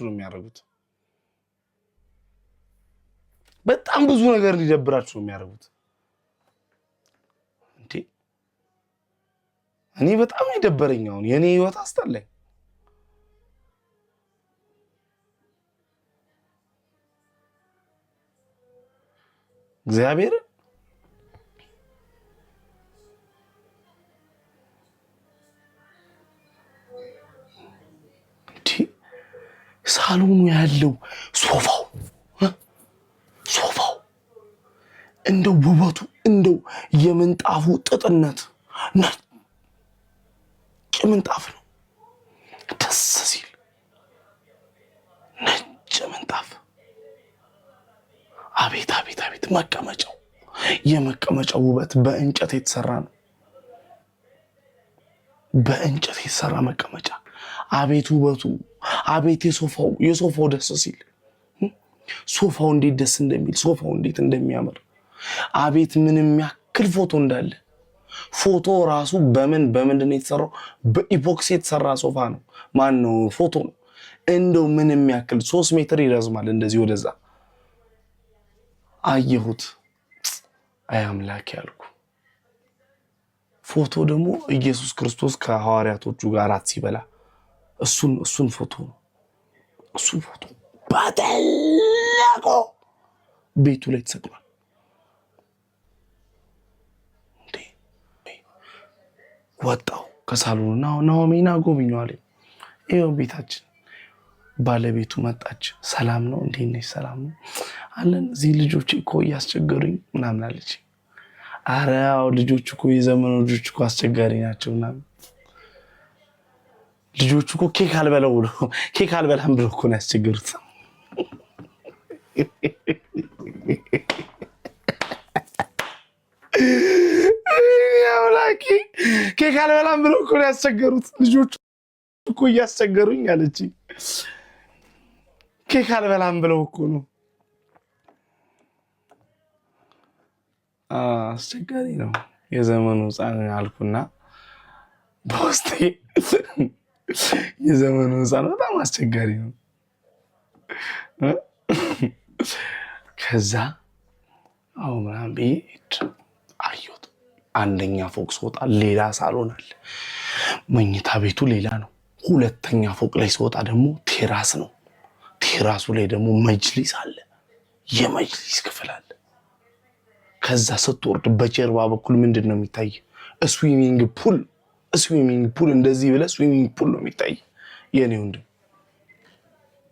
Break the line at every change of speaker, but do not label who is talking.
ነው የሚያደርጉት በጣም ብዙ ነገር ሊደብራችሁ ነው የሚያደርጉት እንዴ እኔ በጣም ይደበረኛው የኔ ህይወት አስጠላኝ እግዚአብሔር ሳሎኑ ያለው ሶፋው እንደው ውበቱ እንደው የምንጣፉ ጥጥነት ነጭ ምንጣፍ ነው ደስ ሲል ነጭ ምንጣፍ አቤት መቀመጫው የመቀመጫው ውበት በእንጨት የተሰራ ነው በእንጨት የተሰራ መቀመጫ አቤት ውበቱ አቤት የሶፋው ደስ ሲል ሶፋው እንዴት ደስ እንደሚል ሶፋው እንዴት እንደሚያምር አቤት ምንም ያክል ፎቶ እንዳለ ፎቶ ራሱ በምንድን ነው የተሰራው በኢፖክሲ የተሰራ ሶፋ ነው ማን ነው ፎቶ ነው እንደው ምንም ያክል 3 ሜትር ይረዝማል እንደዚህ ወደዛ አየሁት አያምላክ ያልኩ ፎቶ ደግሞ ኢየሱስ ክርስቶስ ከሐዋርያቶቹ ጋር አራት ሲበላ እሱን ፎቶ ነው እሱን ፎቶ ባደላቆ ቤቱ ላይ ተሰቅሏል እንዴ ወጣው ከሳሎኑና ናኦሚና ጎብኛዋል ይሄው ቤታችን ባለቤቱ መጣች ሰላም ነው እንዴ ነሽ ሰላም ነው አለን እዚህ ልጆች እኮ ያስቸገሩኝ ምናምን አለች አራው ልጆች እኮ የዘመኑ ልጆች እኮ አስቸጋሪ ናቸውና ልጆቹ እኮ ኬክ አልበላም ብለው እኮ ነው ያስቸገሩት ያውላኪ ኬክ አልበላም ብለው እኮ ነው ያስቸገሩት ልጆቹ እኮ ያስቸገሩኝ አለች ኬክ አልበላም ብለው እኮ ነው አስቸጋሪ ነው የዘመኑ ህፃን አልኩና በውስጤ የዘመኑ ህፃን በጣም አስቸጋሪ ነው ከዛ ምናምን ቤት አየሁት አንደኛ ፎቅ ስወጣ ሌላ ሳሎን አለ መኝታ ቤቱ ሌላ ነው ሁለተኛ ፎቅ ላይ ስወጣ ደግሞ ቴራስ ነው ቴራሱ ላይ ደግሞ መጅሊስ አለ የመጅሊስ ክፍል አለ ከዛ ስትወርድ በጀርባ በኩል ምንድነው የሚታይ ስዊሚንግ ፑል እንደዚህ ብለ ስዊሚንግ ፑል ነው የሚታይ የኔ ወንድም